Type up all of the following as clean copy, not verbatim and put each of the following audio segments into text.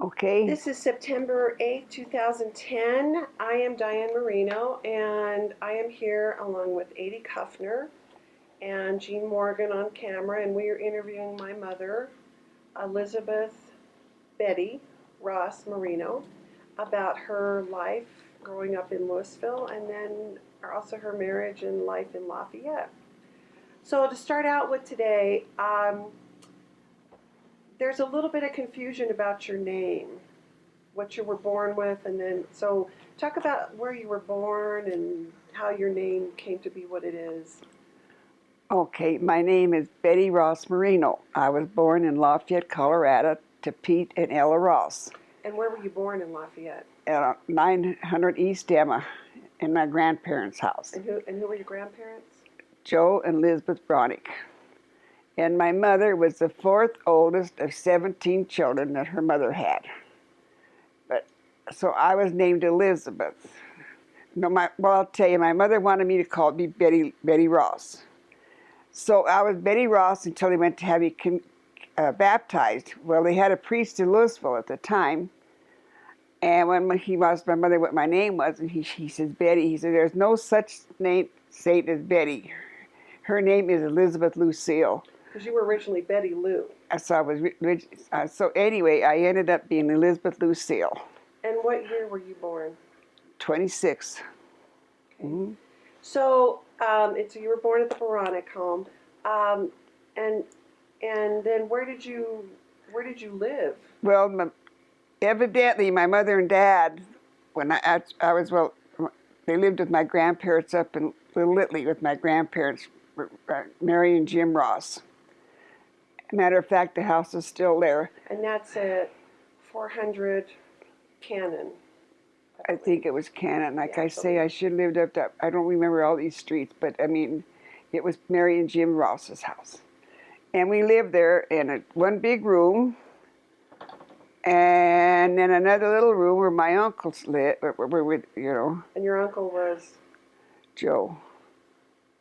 Okay. This is September 8th, 2010. I am Diane Marino, and I am here along with Adie Kuffner and Jean Morgan on camera, and we are interviewing my mother, Elizabeth Betty Ross Marino, about her life growing up in Louisville and then also her marriage and life in Lafayette. So to start out with today, there's a little bit of confusion about your name, what you were born with, and then so talk about where you were born and how your name came to be what it is. Okay, my name is Betty Ross Marino. I was born in Lafayette, Colorado, to Pete and Ella Ross And where were you born in Lafayette? at 900 East Emma in my grandparents' house, And who were your grandparents? Joe and Elizabeth Beranek. And my mother was the fourth oldest of 17 children that her mother had. But so I was named Elizabeth. No, I'll tell you, my mother wanted me to be Betty Ross. So I was Betty Ross until they went to have me baptized. Well, they had a priest in Louisville at the time, and when he asked my mother what my name was, and he says Betty. He said, "There's no such saint as Betty. Her name is Elizabeth Lucille." Because you were originally Betty Lou. So anyway, I ended up being Elizabeth Lucille. And what year were you born? 26. Okay. Mm-hmm. So you were born at the Beranek home, and then where did you live? Well, evidently my mother and dad, when I was they lived with my grandparents up in Little Italy with my grandparents, Mary and Jim Ross. Matter of fact, the house is still there. And that's at 400 Cannon. I think it was Cannon. Like Yeah, I say, I should have lived up that. I don't remember all these streets, but I mean, it was Mary and Jim Ross's house. And we lived there in one big room, and then another little room where my uncles lived, And your uncle was? Joe.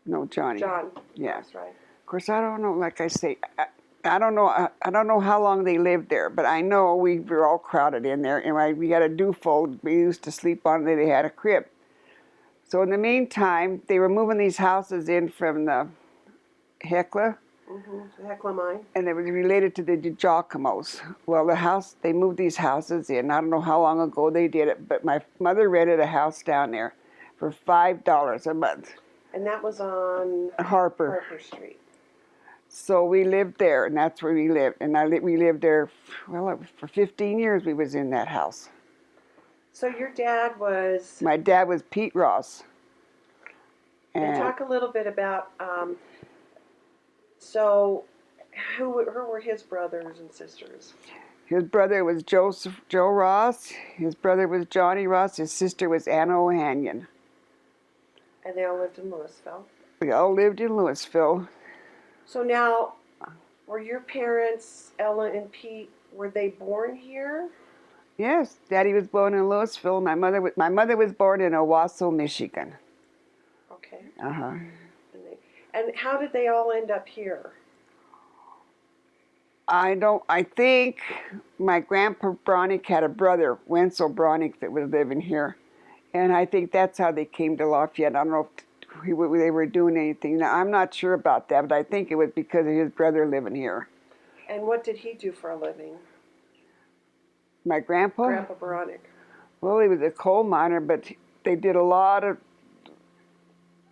No, Johnny. John. Yeah. That's right. Of course, I don't know, like I say, I don't know. I don't know how long they lived there, but I know we were all crowded in there, and we got a dewfold. We used to sleep on it. They had a crib. So in the meantime, they were moving these houses in from the Hecla. Mm-hmm. The Hecla mine. And it was related to the Giacomos. Well, they moved these houses in. I don't know how long ago they did it, but my mother rented a house down there for $5 a month. And that was on Harper Street. So we lived there, and that's where we lived. And we lived there, for 15 years we was in that house. So your dad was? My dad was Pete Ross. And talk a little bit about, so who were his brothers and sisters? His brother was Joe Ross. His brother was Johnny Ross. His sister was Anna O'Hanion. And they all lived in Louisville? We all lived in Louisville. So now, were your parents, Ella and Pete, were they born here? Yes, Daddy was born in Louisville. My mother was born in Owasso, Michigan. Okay. Uh-huh. And how did they all end up here? I think my grandpa Beranek had a brother, Wenzel Beranek, that was living here. And I think that's how they came to Lafayette. I don't know if they were doing anything. Now, I'm not sure about that, but I think it was because of his brother living here. And what did he do for a living? My grandpa? Grandpa Beranek. Well, he was a coal miner, but they did a lot of,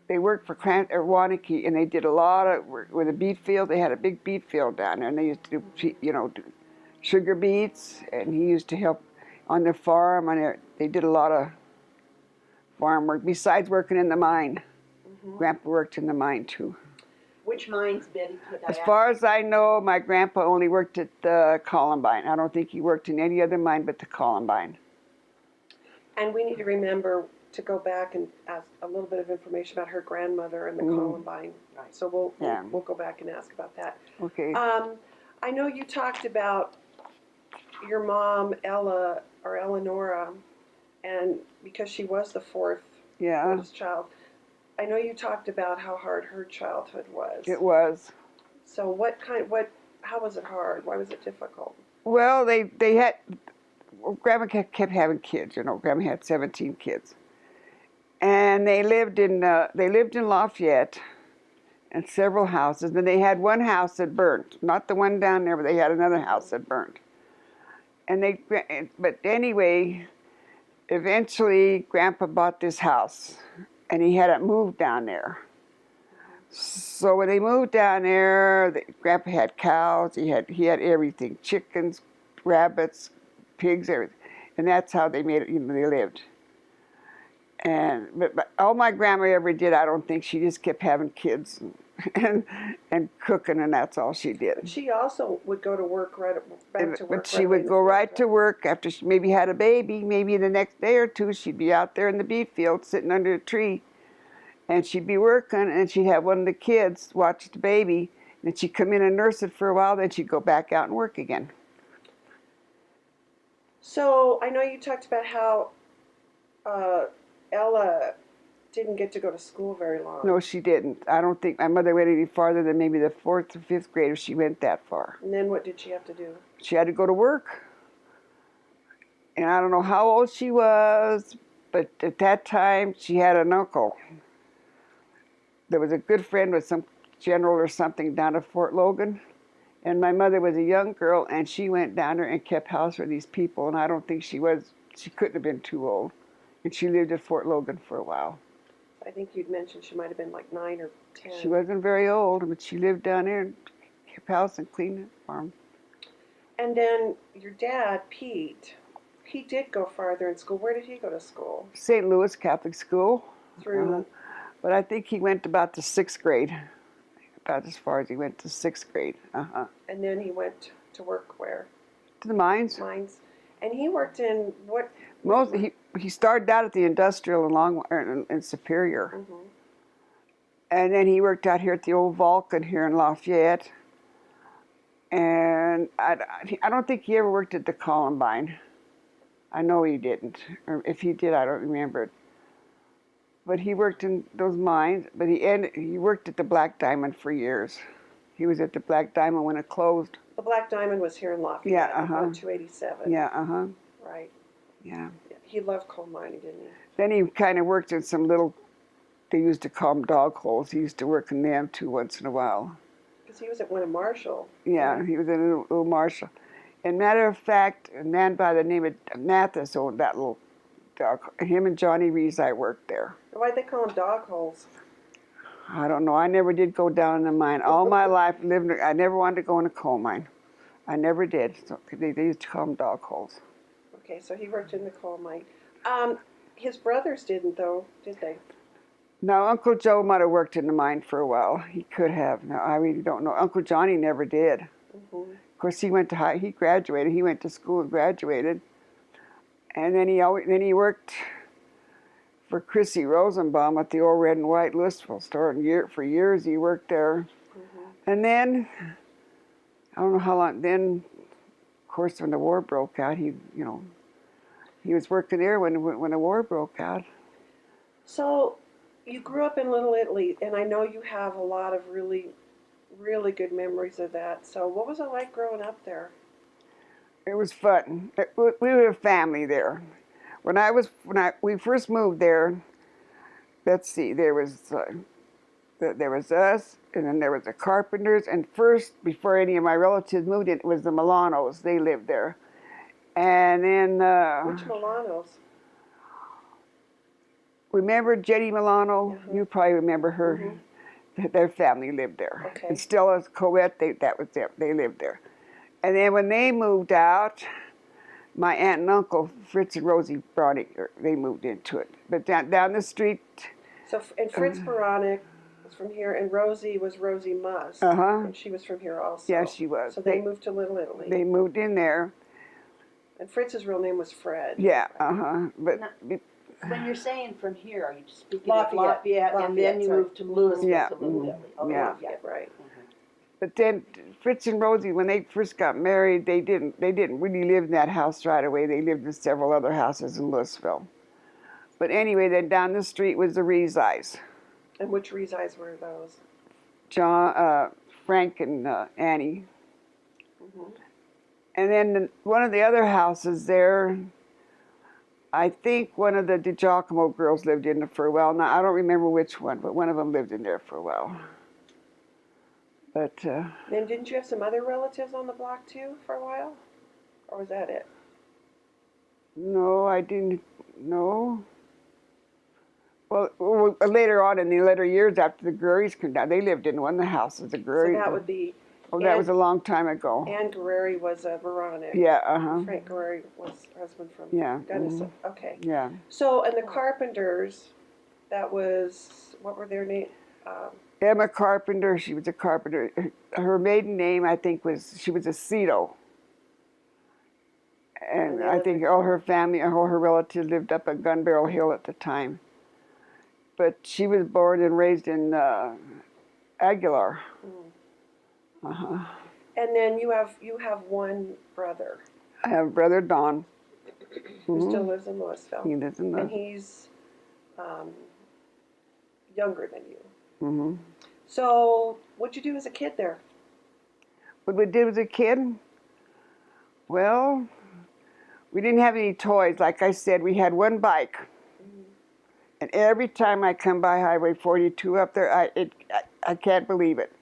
they worked for Wanakee, and they did a lot of work with a beet field. They had a big beet field down there, and they used to do, do sugar beets, and he used to help on the farm. And they did a lot of farm work, besides working in the mine. Mm-hmm. Grandpa worked in the mine, too. Which mines, Betty? As far as I know, my grandpa only worked at the Columbine. I don't think he worked in any other mine but the Columbine. And we need to remember to go back and ask a little bit of information about her grandmother and the Columbine. Right. So we'll go back and ask about that. Okay. I know you talked about your mom, Ella, or Eleonora, and because she was the fourth oldest child, I know you talked about how hard her childhood was. It was. So how was it hard? Why was it difficult? Well, they well, Grandma kept having kids. You know, Grandma had 17 kids, and they lived in Lafayette, and several houses. And they had one house that burned, not the one down there, but they had another house that burned. But anyway, eventually Grandpa bought this house, and he had it moved down there. So when they moved down there, Grandpa had cows. He had everything: chickens, rabbits, pigs, everything. And that's how they made it. You know, they lived. But all my grandma ever did, I don't think, she just kept having kids and cooking, and that's all she did. But she also would go to work back to work. But she would go right to work after she maybe had a baby. Maybe the next day or two, she'd be out there in the beet field sitting under a tree, and she'd be working, and she'd have one of the kids watch the baby, and then she'd come in and nurse it for a while. Then she'd go back out and work again. So I know you talked about how Ella didn't get to go to school very long. No, she didn't. I don't think my mother went any farther than maybe the 4th or 5th grade if she went that far. And then what did she have to do? She had to go to work. And I don't know how old she was, but at that time she had an uncle. There was a good friend with some general or something down at Fort Logan. And my mother was a young girl, and she went down there and kept house for these people. And I don't think she couldn't have been too old. And she lived at Fort Logan for a while. I think you'd mentioned she might have been like 9 or 10. She wasn't very old, but she lived down there and kept house and cleaned the farm. And then your dad, Pete, he did go farther in school. Where did he go to school? St. Louis Catholic School. Through? But I think he went about to 6th grade. About as far as he went to 6th grade. And then he went to work where? To the mines. Mines. And he worked in what? He started out at the industrial in Superior. Mm-hmm. And then he worked out here at the old Vulcan here in Lafayette. And I don't think he ever worked at the Columbine. I know he didn't. Or if he did, I don't remember it. But he worked in those mines. But he worked at the Black Diamond for years. He was at the Black Diamond when it closed. The Black Diamond was here in Lafayette on 287. Yeah, Right. Yeah. He loved coal mining, didn't he? Then he kind of worked in some little, they used to call them dog holes. He used to work in them too once in a while. Because he was at one of Marshall. Yeah, he was in a little Marshall. And matter of fact, a man by the name of Mathis owned that little dog. Him and Johnny Rees, I worked there. Why'd they call them dog holes? I don't know. I never did go down in the mine. All my life, I never wanted to go in a coal mine. I never did. So they used to call them dog holes. Okay, so he worked in the coal mine. His brothers didn't, though, did they? No, Uncle Joe might have worked in the mine for a while. He could have. No, I really don't know. Uncle Johnny never did. Mm-hmm. Of course, he went to he graduated. He went to school and graduated. And then he worked for Chrissy Rosenbaum at the old Red and White Louisville store. And for years he worked there. Mm-hmm. And then, I don't know how long, then, of course, when the war broke out, he was working there when the war broke out. So, you grew up in Little Italy, and I know you have a lot of really, really good memories of that. So, what was it like growing up there? It was fun. We were a family there. When we first moved there, let's see, there was us, and then there was the Carpenters, and first, before any of my relatives moved in, it was the Milanos. They lived there. And then... Which Milanos? Remember Jenny Milano? Mm-hmm. You probably remember her. Mm-hmm. Their family lived there. Okay. And Stella's Coette, that was them. They lived there. And then when they moved out, my aunt and uncle, Fritz and Rosie Beranek, they moved into it. But down the street... So, and Fritz Beranek was from here, and Rosie was Rosie Musk. And she was from here also. Yeah, she was. So they moved to Little Italy. They moved in there. And Fritz's real name was Fred. Yeah, But... When you're saying from here, are you speaking Lafayette, of Lafayette, and then you moved to Louisville to Little Italy? Okay. Yeah. Lafayette, right. Mm-hmm. But then Fritz and Rosie, when they first got married, they didn't really live in that house right away. They lived in several other houses in Louisville. But anyway, then down the street was the Rees-eyes. And which Rees-eyes were those? Frank and Annie. Mm-hmm. And then one of the other houses there, I think one of the DiGiacomo girls lived in it for a while. Now, I don't remember which one, but one of them lived in there for a while. But Then didn't you have some other relatives on the block too for a while? Or was that it? no, I didn't. No. Well, later on in the later years after the Grurys came down, they lived in one of the houses. The So Grury. that would be. Oh, that was a long time ago. Ann Guerreri was a Beranek. Yeah. Frank Guerreri was her husband from Yeah. Gunnison. Okay. Yeah. So, and the Carpenters, that was, what were their names? Emma Carpenter. She was a carpenter. Her maiden name, I think, she was a Cito. And I think all her family, all her relatives lived up at Gun Barrel Hill at the time. But she was born and raised in Aguilar. And then you have one brother I have a brother, Don. who still lives in Louisville. He lives in And the. he's younger than you. Mm-hmm. So, what'd you do as a kid there? What we did as a kid? Well, we didn't have any toys. Like I said, we had one bike. And every time I come by Highway 42 up there, I can't believe it.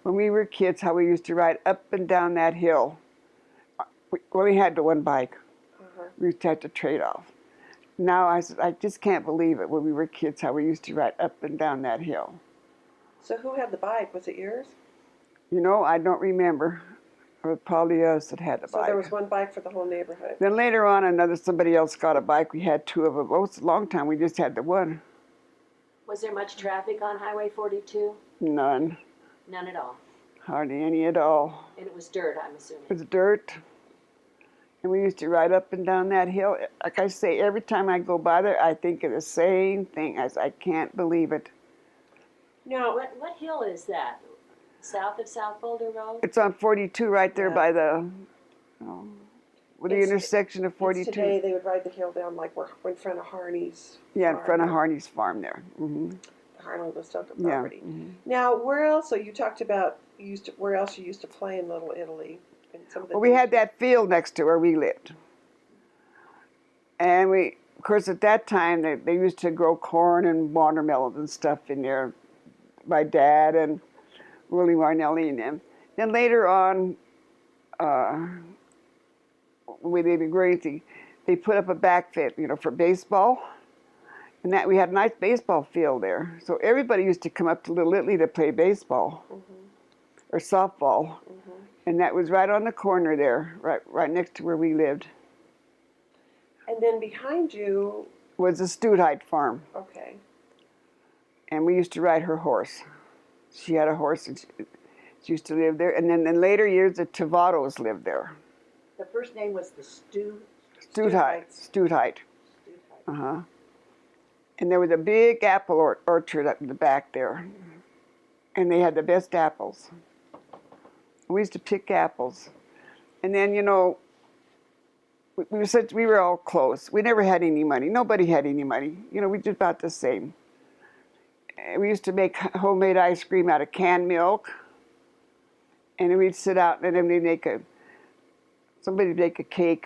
When we were kids, how we used to ride up and down that hill. We only had the one bike. We used to have to trade off. Now I just can't believe it. When we were kids, how we used to ride up and down that hill. So, who had the bike? Was it yours? You know, I don't remember. It was probably us that had the So bike. there was one bike for the whole neighborhood. Then later on, somebody else got a bike. We had two of them. Oh, it's a long time. We just had the one. Was there much traffic on Highway 42? None. None at all. Hardly any at all. And it was dirt, I'm assuming. It was dirt. And we used to ride up and down that hill. Like I say, every time I go by there, I think of the same thing. I can't believe it. Now, What hill is that? South of South Boulder Road? It's on 42 right there by the, with the It's- intersection of 42. today they would ride the hill down like we're in front of Harney's. Yeah, in farm. front of Harney's farm there. Mm-hmm. The Harney Listoka Yeah. property. Mm-hmm. Now, where else? So you talked about where else you used to play in Little Italy, and some of the. Well, we had that field next to where we lived. And of course, at that time, they used to grow corn and watermelons and stuff in there. My dad and Willie Marnelli and them. Then later on, when they didn't grow anything, they put up a backfit, for baseball. And that we had a nice baseball field there. So everybody used to come up to Little Italy to play baseball or softball. And that was right on the corner there, right next to where we lived. And then behind you, Was the Stutheit farm. okay. And we used to ride her horse. She had a horse and she used to live there. And then in later years, the Tavados lived there. The first name was the Stutheit. Uh-huh. And there was a big apple orchard up in the back there. And they had the best apples. We used to pick apples. And then, we were all close. We never had any money. Nobody had any money. We did about the same. And we used to make homemade ice cream out of canned milk. And then we'd sit out and then somebody would make a cake.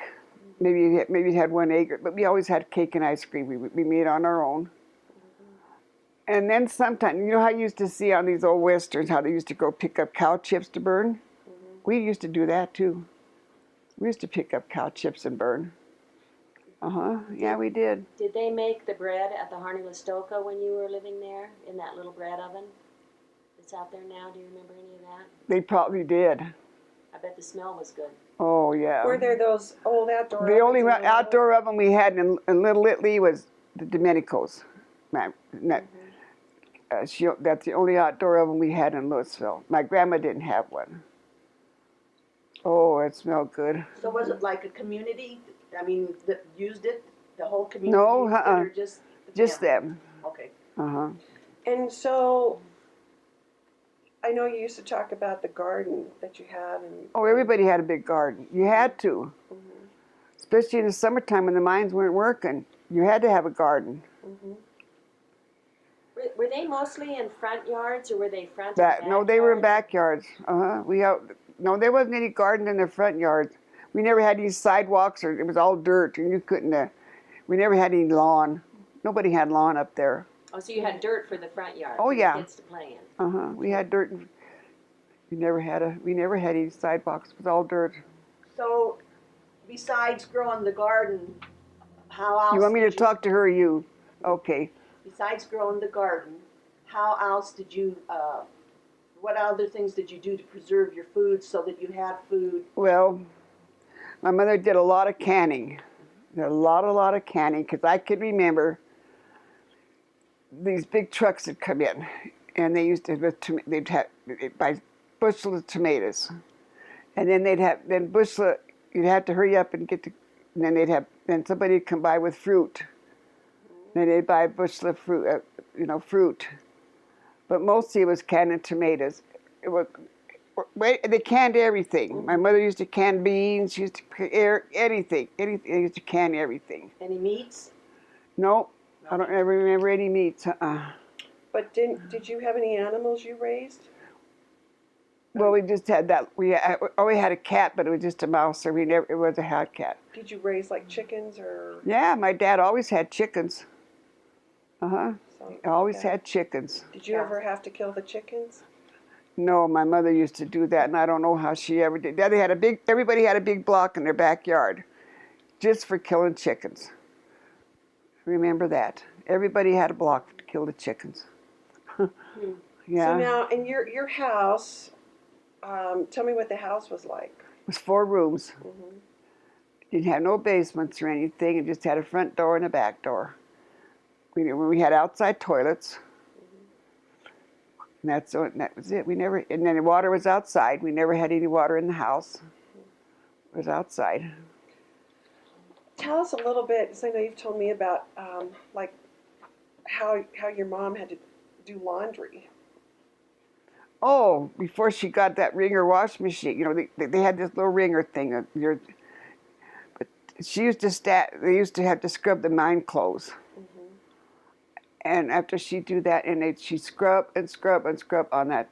Maybe it had 1 acre, but we always had cake and ice cream. We made on our own. And then sometimes, how you used to see on these old westerns, how they used to go pick up cow chips to burn? We used to do that too. We used to pick up cow chips and burn. Yeah, we did. Did they make the bread at the Harney Listoka when you were living there, in that little bread oven that's out there now? Do you remember any of that? They probably did. I bet the smell was good. Oh, yeah. Were there those old outdoor? The only ovens in outdoor oven we had in Little Italy was the Domenico's. That's the only outdoor oven we had in Louisville. My grandma didn't have one. Oh, it smelled good. So was it like a community, that used it? The whole community No, used it, or just the Just family? them. Okay. And so, I know you used to talk about the garden that you had. Oh, everybody had a big garden. You had to. Especially in the summertime when the mines weren't working. You had to have a garden. Were they mostly in front yards, or were they front and back No, they were in yards? backyards. No, there wasn't any garden in their front yards. We never had any sidewalks, or it was all dirt, and you couldn't. We never had any lawn. Nobody had lawn up there. Oh, so you had dirt for the front yard. Oh, for yeah. the kids to play in. We had dirt. We never had any sidewalks. It was all dirt. So, besides growing the garden, how else? You want me to did talk to her or you? Okay. Besides growing the garden, how else did you? What other things did you do to preserve your food so that you had food? Well, my mother did a lot of canning. Did a lot of canning, because I could remember these big trucks would come in, and they used to they'd buy bushels of tomatoes, and then you'd have to hurry up and get to, and then somebody would come by with fruit. Then they'd buy a bushel of fruit, fruit. But mostly it was canned tomatoes. They canned everything. My mother used to can beans. She used to anything. They used to can everything. Any meats? No, I don't ever remember any meats. But did you have any animals you raised? Well, we just had that. We had a cat, but it was just a mouse. So it was a house cat. Did you raise like chickens or? Yeah, my dad always had chickens. something Always like that? had chickens. Did you ever have to kill the chickens? No, my mother used to do that, and I don't know how she ever did. Everybody had a big block in their backyard, just for killing chickens. Remember that? Everybody had a block to kill the chickens. Yeah. So now, in your house, tell me what the house was like. It was 4 rooms. Mm-hmm. Didn't have no basements or anything. It just had a front door and a back door. We had outside toilets. And that was it. And then the water was outside. We never had any water in the house. It was outside. Tell us a little bit, because I know you've told me about like how your mom had to do laundry. Oh, before she got that Ringer wash machine, they had this little Ringer thing. But she used to they used to have to scrub the mine clothes. Mm-hmm. And after she'd do that, she'd scrub and scrub and scrub on that.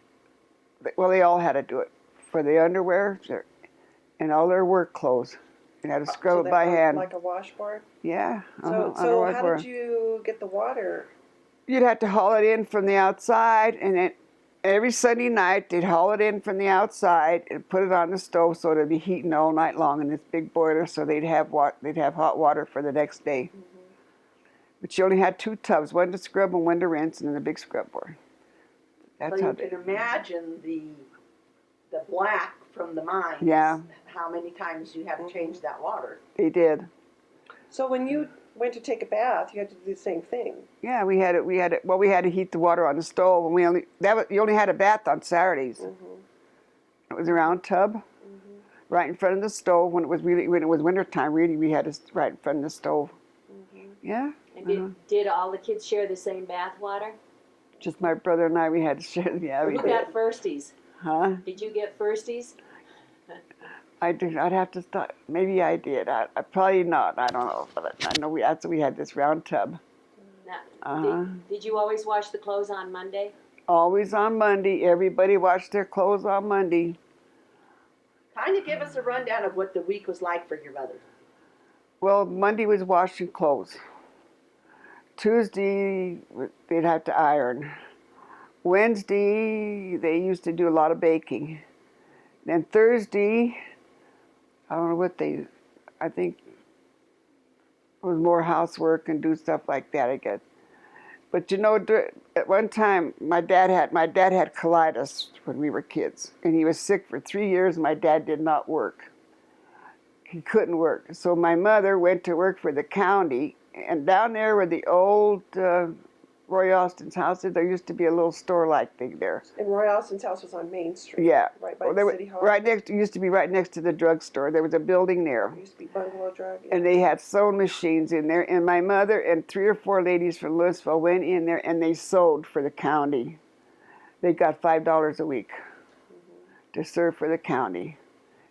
Well, they all had to do it for the underwear and all their work clothes. You had to scrub it by hand. Like a washboard? Yeah. So how did you get the water? You'd have to haul it in from the outside, and then every Sunday night they'd haul it in from the outside and put it on the stove so it'd be heating all night long in this big boiler, so they'd have hot water for the next day. Mm-hmm. But she only had 2 tubs, one to scrub and one to rinse, and then a big scrub board. That's so how you can imagine the black from the mines. Yeah. How many times you had to change that water? they did. So when you went to take a bath, you had to do the same thing. Yeah, we had to heat the water on the stove, and you only had a bath on Saturdays. Mm-hmm. It was a round tub, right in front of the stove. When it was wintertime, really, we had it right in front of the stove. Mm-hmm. Yeah. And did all the kids share the same bath water? Just my brother and I, we had to share. Yeah, we Who did. got firsties? Huh? Did you get firsties? I'd have to start. Maybe I did. I probably not. I don't know. But I know we had this round tub. Now, did you always wash the clothes on Monday? Always on Monday. Everybody washed their clothes on Monday. Kind of give us a rundown of what the week was like for your mother. Well, Monday was washing clothes. Tuesday, they'd have to iron. Wednesday, they used to do a lot of baking. Then Thursday, I don't know what I think it was more housework and do stuff like that, I guess. But at one time, my dad had colitis when we were kids, and he was sick for 3 years. My dad did not work. He couldn't work. So my mother went to work for the county, and down there where the old Roy Austin's house is, there used to be a little store-like thing there. And Roy Austin's house was on Main Street. Yeah. Right by the City Hall. It used to be right next to the drugstore. There was a building there. It used to be Bungalow Drug. Yeah. And they had sewing machines in there. And my mother and 3 or 4 ladies from Louisville went in there and they sewed for the county. They got $5 a week to serve for the county.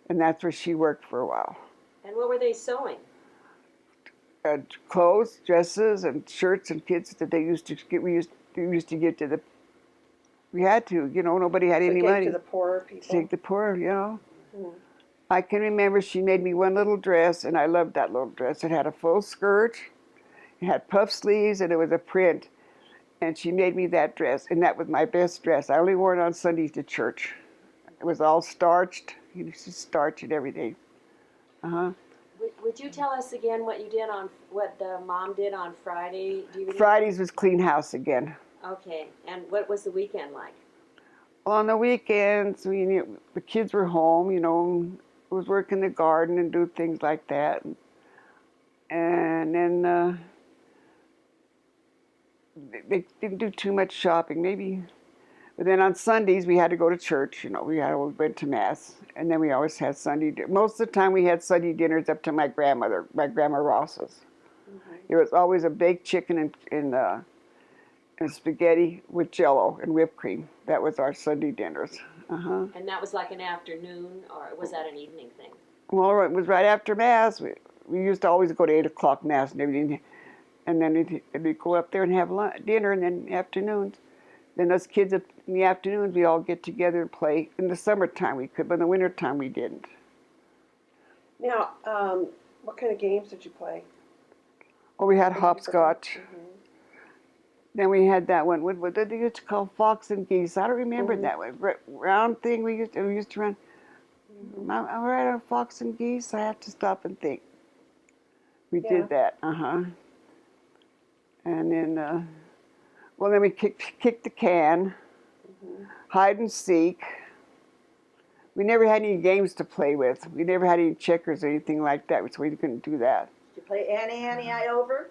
And that's where she worked for a while. And what were they sewing? Clothes, dresses, and shirts and kids that they used to get. We used to give to the. We had to, nobody had any money. To the poor people. Take the poor, Mm. I can remember she made me one little dress, and I loved that little dress. It had a full skirt, it had puff sleeves, and it was a print. And she made me that dress, and that was my best dress. I only wore it on Sundays to church. It was all starched. You used to starch it every day. Would you tell us again what you did on what the mom did on Friday? Do you remember? Fridays was clean house again. Okay, and what was the weekend like? On the weekends, the kids were home, was working the garden and do things like that. And then they didn't do too much shopping, maybe. But then on Sundays, we had to go to church. We went to Mass. And then we always had Sunday dinner. Most of the time, we had Sunday dinners up to my Grandma Ross's. Mm-hmm. It was always a baked chicken and spaghetti with Jell-O and whipped cream. That was our Sunday dinners. And that was like an afternoon, or was that an evening thing? Well, it was right after Mass. We used to always go to 8 o'clock Mass and everything. And then we'd go up there and have dinner, and then afternoons. Then us kids in the afternoons, we'd all get together and play. In the summertime we could, but in the wintertime we didn't. Now, what kind of games did you play? Well, we had hopscotch. Mm-hmm. Then we had that one. What did they used to call fox and geese? I don't remember that one. Round thing we used to run. Mm-hmm. I'm right on fox and geese. I have to stop and think. We did that. And then, then we kicked the can, hide and seek. We never had any games to play with. We never had any checkers or anything like that, so we couldn't do that. Did you play Annie, I over?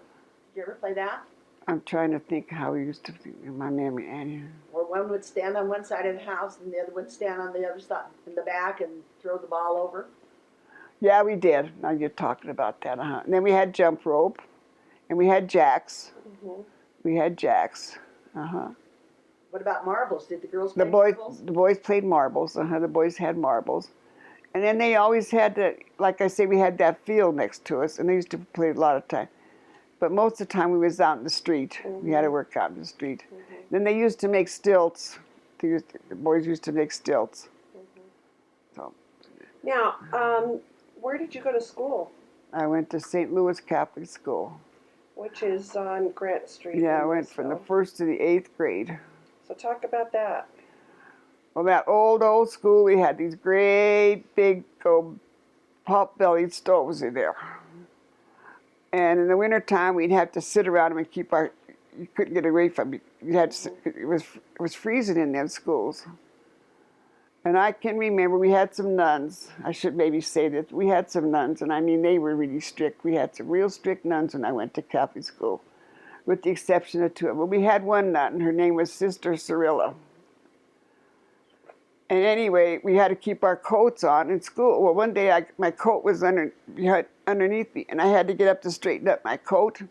Did you ever play that? I'm trying to think how we used to, in my memory, Annie. Where one would stand on one side of the house and the other would stand on the other side in the back and throw the ball over? Yeah, we did. Now you're talking about that, And then we had jump rope, and we had jacks. Mm-hmm. We had jacks. What about marbles? Did the girls play The marbles? boys played marbles. The boys had marbles. And then they always had to, like I say, we had that field next to us, and they used to play a lot of time. But most of the time we was out in the street. We had to work out in the street. Then they used to make stilts. The boys used to make stilts. So Now, where did you go to school? I went to St. Louis Catholic School. Which is on Grant Street. Yeah, I in went from the Louisville. 1st to the 8th grade. So talk about that. Well, that old school, we had these great big pot-bellied stoves in there. And in the wintertime, we'd have to sit around them and you couldn't get away from it. It was freezing in them schools. And I can remember we had some nuns. I should maybe say that. We had some nuns, and I mean, they were really strict. We had some real strict nuns when I went to Catholic school, with the exception of 2 of them. Well, we had one nun, and her name was Sister Cyrilla. And anyway, we had to keep our coats on in school. Well, one day my coat was underneath me, and I had to get up to straighten up my coat.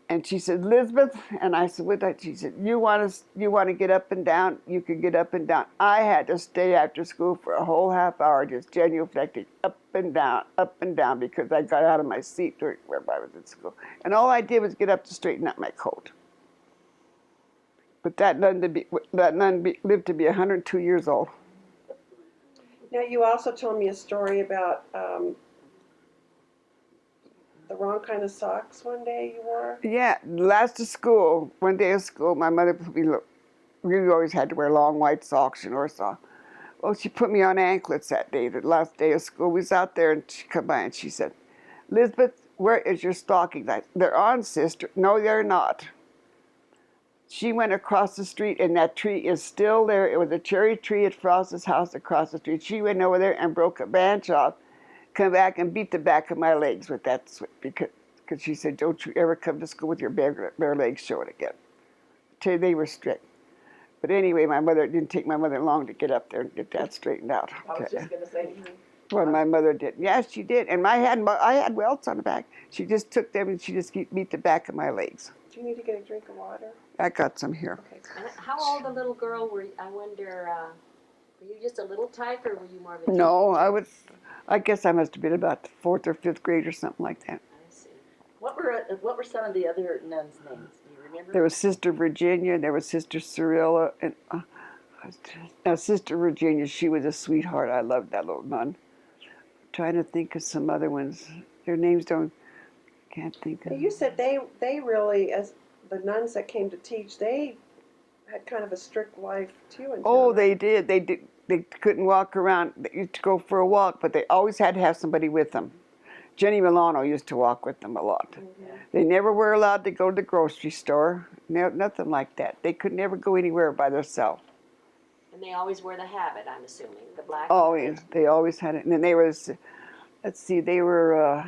And she said, "Elizabeth," and I said, "What?" She said, "You want to get up and down? You could get up and down." I had to stay after school for a whole half hour, just genuflecting up and down, because I got out of my seat when I was at school. And all I did was get up to straighten up my coat. But that nun lived to be 102 years old. Now, you also told me a story about the wrong kind of socks one day you wore. Yeah, one day of school, my mother put me, we always had to wear long white socks, so. Well, she put me on anklets that day, the last day of school. We was out there, and she come by and she said, "Elizabeth, where is your stockings?" "They're on, sister." "No, they're not." She went across the street, and that tree is still there. It was a cherry tree at Frost's house across the street. She went over there and broke a branch off, come back and beat the back of my legs with that, because she said, "Don't you ever come to school with your bare legs showing again." They were strict. But anyway, it didn't take my mother long to get up there and get that straightened out. I was just going to say. Well, my mother did. Yes, she did. And I had welts on the back. She just took them and she just beat the back of my legs. Do you need to get a drink of water? I got some here. Okay. And how old a little girl were you? I wonder, were you just a little tyke, or were you more of a No, I guess I must have been about 4th or 5th grade or something like that. I see. What were some of the other nuns' names? Do you remember? There was Sister Virginia, there was Sister Cyrilla, and now Sister Virginia, she was a sweetheart. I loved that little nun. trying to think of some other ones. Their names can't think of. You said they really, as the nuns that came to teach, they had kind of a strict life too. In Oh, town, they right? did. They did. They couldn't walk around. They used to go for a walk, but they always had to have somebody with them. Jenny Milano used to walk with them a lot. Mm-hmm. They never were allowed to go to the grocery store. No, nothing like that. They could never go anywhere by themselves. And they always wear the habit, I'm assuming, the black Always. habit. They always had it. And then they was, let's see, they were,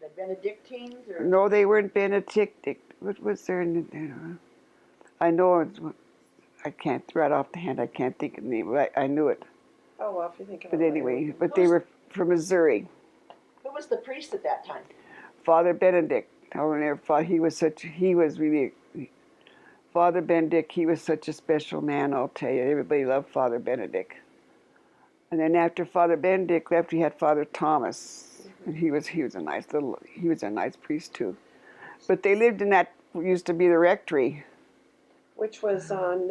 The Benedictines or? no, they weren't Benedict. What was their name? I know it's, I can't, right off the hand, I can't think of the name, but I knew it. Oh well, if you think of But it anyway, later. but they were from Missouri. Who was the priest at that time? Father Benedict. I never thought he was really, Father Benedict, he was such a special man, I'll tell you. Everybody loved Father Benedict. And then after Father Benedict left, we had Father Thomas. And he was a nice priest too. But they lived in that, used to be the rectory. Which was on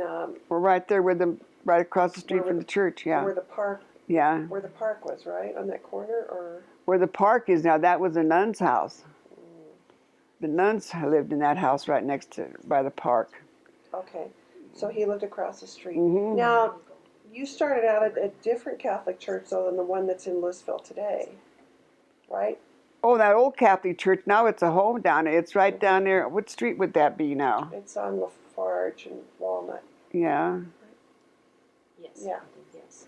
We're right there with them, right across the street Where from the church, yeah. where the park Yeah. was, right on that corner, or Where the park is now, that was the nun's house. The nuns lived in that house right next to, by the park. okay, so he lived across the street. Mhm. Now, you started out at a different Catholic church though than the one that's in Louisville today, right? Oh, that old Catholic church, now it's a home down there. It's right down there. What street would that be now? It's on Lafarge and Walnut. Yeah. Yes, Yeah. I think yes.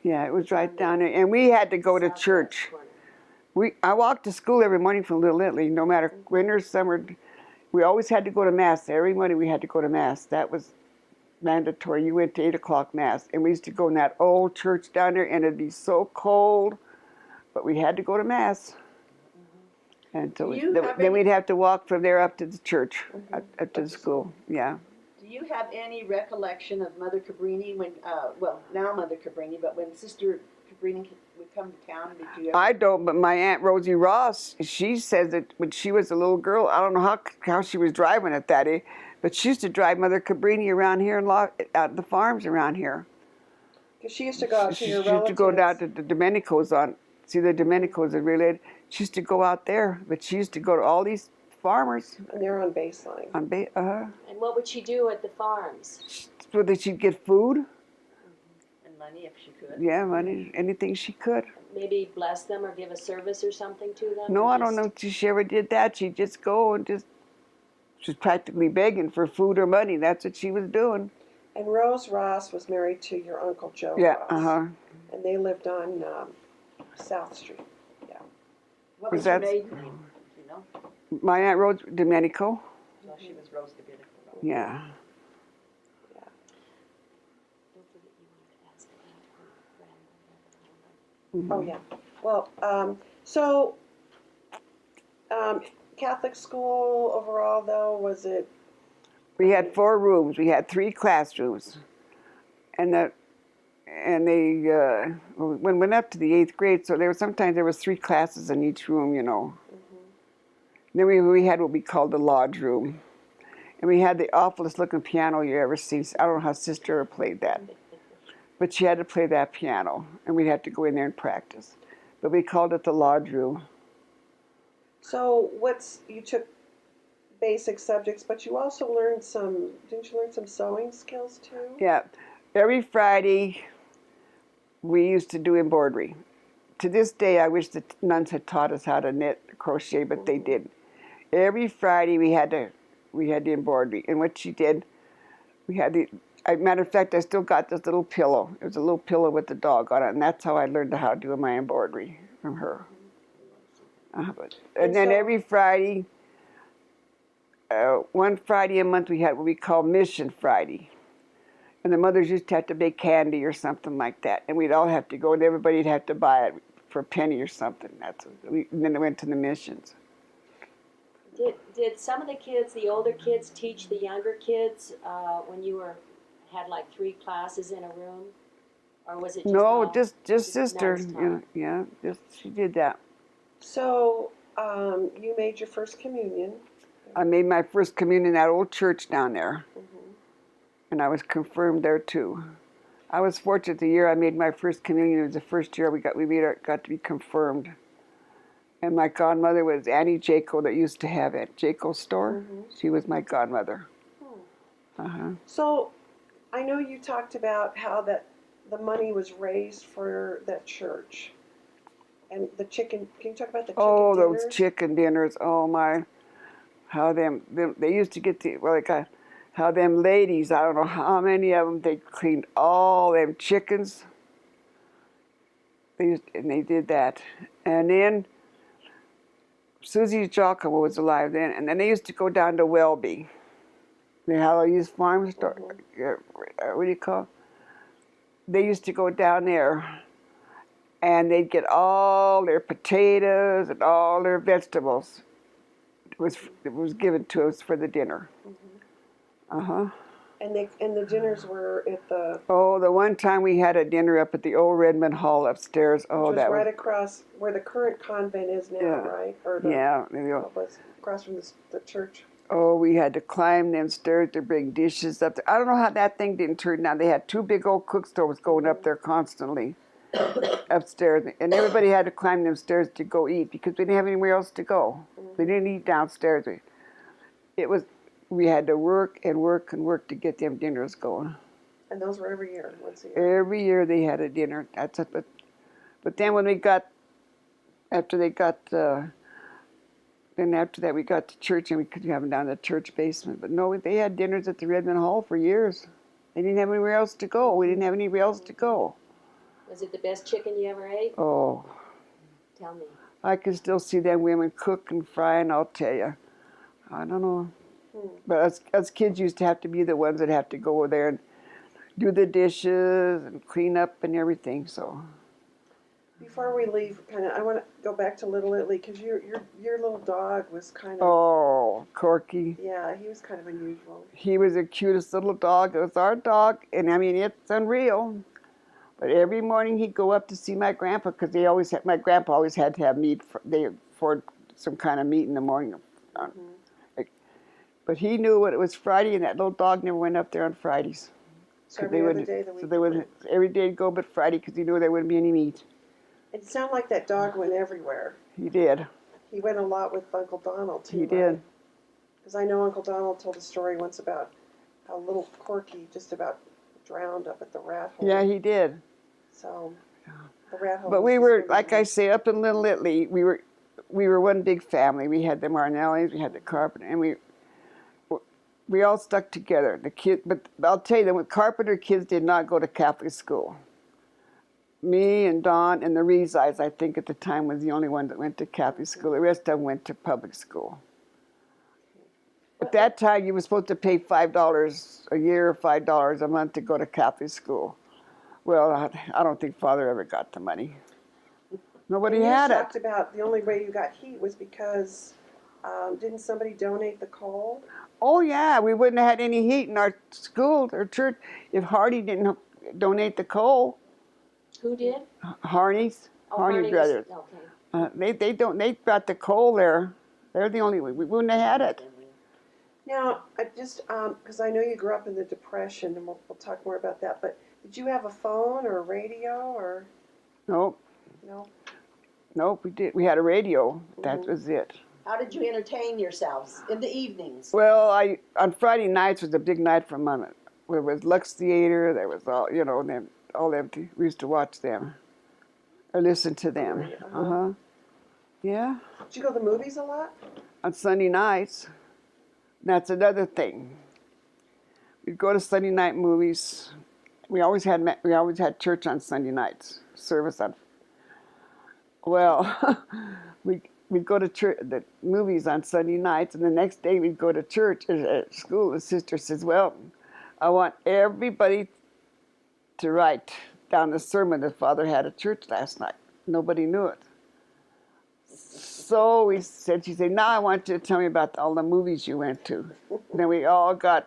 Yeah, it was right down there. And we had to go to Southwest church. corner. I walked to school every morning from Little Italy, no matter winter, summer. We always had to go to Mass. Every morning we had to go to Mass. That was mandatory. You went to 8 o'clock Mass. And we used to go in that old church down there, and it'd be so cold. But we had to go to Mass. And so Do you have then any- we'd have to walk from there up to the church, up to the school. Yeah. Do you have any recollection of Mother Cabrini when, well, now Mother Cabrini, but when Sister Cabrini would come to town, did you ever? I don't, but my Aunt Rosie Ross, she says that when she was a little girl, I don't know how she was driving at that age, but she used to drive Mother Cabrini around here and out the farms around here. Because she used to go out to She your used to relatives. go down to the Domenicos see the Domenicos are related. She used to go out there, but she used to go to all these farmers And they're on baseline. on And what would she do at the farms? so that she'd get food. And money if she could. Yeah, money, anything she could. Maybe bless them or give a service or something to them? No, or I don't just- know if she ever did that. She'd just go and she's practically begging for food or money. That's what she was doing. And Rose Ross was married to your Uncle Joe Yeah, Ross. And they lived on South Street. What Was was her that- maiden name? Do you know? My Aunt Rose Domenico. Well, she was Rose Domenico. Yeah. Don't forget you wanted to ask about her grandmother. Oh, yeah. Well, so Catholic school overall, though, was it? We had 4 rooms. We had 3 classrooms. And they went up to the 8th grade, so sometimes there was 3 classes in each room, you know. Then we had what we called the lodge room. And we had the awfulest looking piano you ever seen. I don't know how Sister ever played that. But she had to play that piano, and we'd have to go in there and practice. But we called it the lodge room. So you took basic subjects, but you also learned didn't you learn some sewing skills too? Yeah. Every Friday, we used to do embroidery. To this day, I wish the nuns had taught us how to knit, crochet, but they didn't. Every Friday, we had the embroidery. And what she did, matter of fact, I still got this little pillow. It was a little pillow with the dog on it, and that's how I learned how to do my embroidery from her. And then every Friday, one Friday a month, we had what we call Mission Friday. And the mothers used to have to bake candy or something like that. And we'd all have to go, and everybody'd have to buy it for a penny or something. And then it went to the missions. Did some of the kids, the older kids, teach the younger kids when you had like 3 classes in a room? Or was it just No, all- just Sister. nuns taught? Yeah, she did that. So you made your first communion. I made my first communion in that old church down there. And I was confirmed there too. I was fortunate the year I made my first communion. It was the first year got to be confirmed. And my godmother was Annie Jaco that used to have at Jaco's store. She was my godmother. So I know you talked about how that the money was raised for that church. And the chicken, can you talk about the chicken Oh, dinners? those chicken dinners. Oh, my. How they used to get how them ladies, I don't know how many of them, they cleaned all them chickens. And they did that. And then Susie Giacomo was alive then, and then they used to go down to Welby. They had all these farm store. What do you call it? They used to go down there, and they'd get all their potatoes and all their vegetables. It was given to us for the dinner. And the dinners were at the Oh, the one time we had a dinner up at the old Redmond Hall upstairs. Oh, which was that right was across where the current convent is now, Yeah. right? Or yeah. what was across from the church. Oh, we had to climb them stairs to bring dishes up there. I don't know how that thing didn't turn down. They had two big old cook stoves going up there constantly upstairs. And everybody had to climb them stairs to go eat because we didn't have anywhere else to go. We didn't eat downstairs. We had to work and work and work to get them dinners going. And those were every year, once a year. Every year they had a dinner. That's it. But then when after that we got to church and we could have them down in the church basement. But no, they had dinners at the Redmond Hall for years. They didn't have anywhere else to go. We didn't have anywhere else to go. Was it the best chicken you ever ate? Oh, Tell me. I can still see them women cook and fry, and I'll tell you. I don't know. But us kids used to have to be the ones that have to go over there and do the dishes and clean up and everything. So. Before we leave, I want to go back to Little Italy because your little dog was kind of. Oh, Corky. Yeah, he was kind of unusual. He was the cutest little dog. It was our dog, and I mean it's unreal. But every morning he'd go up to see my grandpa because my grandpa always had to have meat. For some kind of meat in the morning. But he knew when it was Friday, and that little dog never went up there on Fridays. So every other day of the week. So they would every day he'd go but Friday because he knew there wouldn't be any meat. It sounded like that dog went everywhere. He did. He went a lot with Uncle Donald too. He did. Because I know Uncle Donald told a story once about how little Corky just about drowned up at the rat hole. Yeah, he did. So the rat hole. But we were, like I say, up in Little Italy. We were one big family. We had the Marnellis, we had the Carpenter, and we all stuck together. The kid, but I'll tell you, the Carpenter kids did not go to Catholic school. Me and Don and the Reesides, I think at the time, was the only one that went to Catholic school. The rest of them went to public school. At that time, you were supposed to pay $5 a year or $5 a month to go to Catholic school. Well, I don't think Father ever got the money. Nobody had it. You talked about the only way you got heat was because didn't somebody donate the coal? Oh, yeah, we wouldn't have had any heat in our school or church if Hardy didn't donate the coal. Who did? Harney's. Oh, Harney brothers. Okay. They brought the coal there. They're the only way. We wouldn't have had it. Now, I just because I know you grew up in the Depression, and we'll talk more about that. But did you have a phone or a radio or? Nope. No. Nope. We had a radio. That was it. How did you entertain yourselves in the evenings? Well, on Friday nights was a big night for Mom. There was Lux Theater. There was all them. All empty. We used to watch them or listen to them. Yeah. Did you go to the movies a lot? On Sunday nights. That's another thing. We'd go to Sunday night movies. We always had church on Sunday nights. Service on. Well, we'd go to church, the movies on Sunday nights, and the next day we'd go to church at school. The sister says, "Well, I want everybody to write down the sermon that Father had at church last night." Nobody knew it. So she said, "Now I want you to tell me about all the movies you went to." Then we all had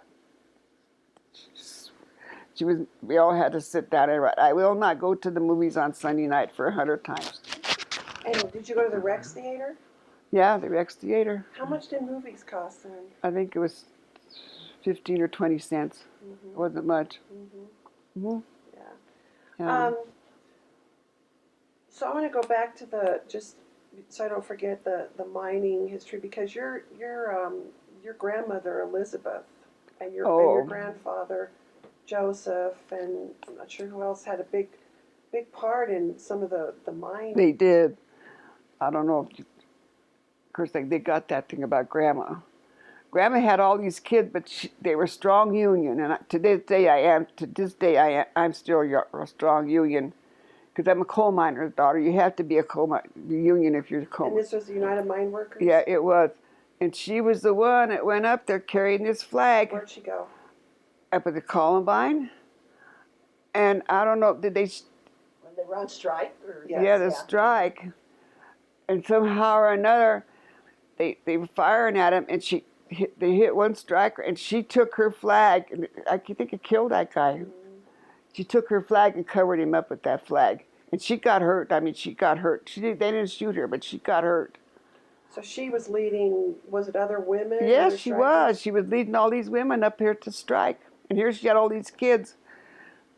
to sit down and write, "I will not go to the movies on Sunday night" for 100 times. And did you go to the Rex Theater? Yeah, the Rex Theater. How much did movies cost then? I think it was 15 or 20 cents. It wasn't much. Yeah. Yeah. So I want to go back to just so I don't forget the mining history, because your grandmother Elizabeth and your grandfather Joseph, and I'm not sure who else had a big part in some of the mining. They did. I don't know if of course they got that thing about Grandma. Grandma had all these kids, but they were strong union, and to this day I'm still a strong union, because I'm a coal miner's daughter. You have to be a union if you're a coal. And this was the United Mine Workers? Yeah, it was. And she was the one that went up there carrying this flag. Where'd she go? Up at the Columbine. And I don't know, did they... When they were on strike? Or, Yes. Yeah, the strike. And somehow or another, they were firing at him, and they hit one striker, and she took her flag, and I think it killed that guy. She took her flag and covered him up with that flag. And she got hurt. I mean, she got hurt. They didn't shoot her, but she got hurt. So she was leading, was it other women? Yes, other she strikers? was. She was leading all these women up here to strike. And here she had all these kids.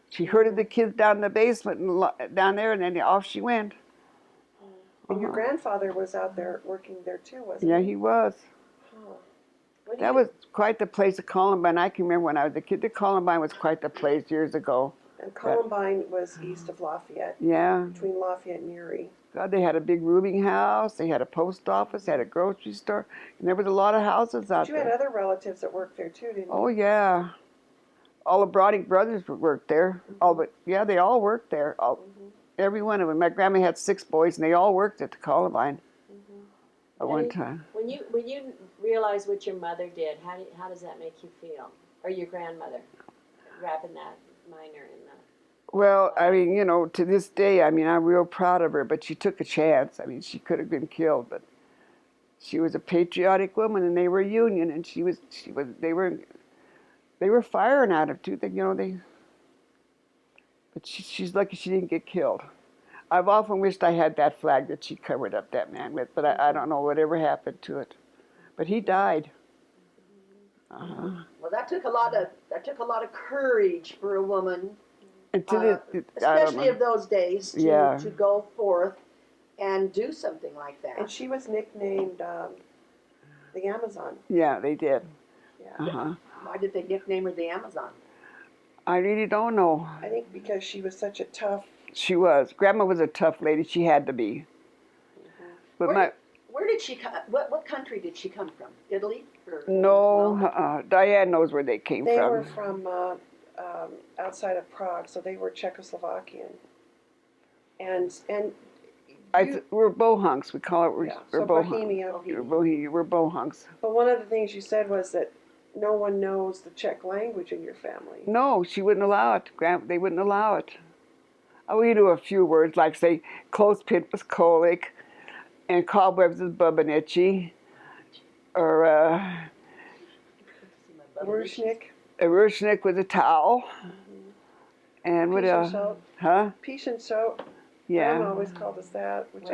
She herded the kids down in the basement and down there, and then off she went. And your grandfather was out there working there too, wasn't Yeah, he? he was. Huh. That was quite the place, the Columbine. I can remember when I was a kid, the Columbine was quite the place years ago. And Columbine was east of Lafayette, Yeah. between Lafayette and Erie. God, they had a big rooming house. They had a post office. They had a grocery store. And there was a lot of houses out But you had there. other relatives that worked there too, didn't you? Oh, yeah. All the Beranek brothers worked there. They all worked there. Every one of them. My grandma had 6 boys, and they all worked at the Columbine at one time. When you realize what your mother did, how does that make you feel? Or your grandmother, wrapping that miner in the... Well, I mean, to this day, I mean, I'm real proud of her, but she took a chance. I mean, she could have been killed, but she was a patriotic woman, and they were Union, and they were firing at her too. But she's lucky she didn't get killed. I've often wished I had that flag that she covered up that man with, but I don't know whatever happened to it. But he died. Well, that took a lot of courage for a woman, And to I don't especially know. of those days, to go forth and do something like that. And she was nicknamed the Amazon. Yeah, they did. Yeah. Why did they nickname her the Amazon? I really don't know. I think because she was such a tough... She was. Grandma was a tough lady. She had to be. But Where did she come? What country did she come from? Italy? No, Diane knows where they came They from. were from outside of Prague, so they were Czechoslovakian. And we're bohunks. We call it. We're so Bohemia. We're bohunks. But one of the things you said was that no one knows the Czech language in your family. No, she wouldn't allow it. They wouldn't allow it. We knew a few words, like say, clothespin was kolik, and cobwebs was bubanichi, or Rushnik. a rushnik was a towel. And what else? Huh? Pish and soap. Yeah. Grandma always called us that. Which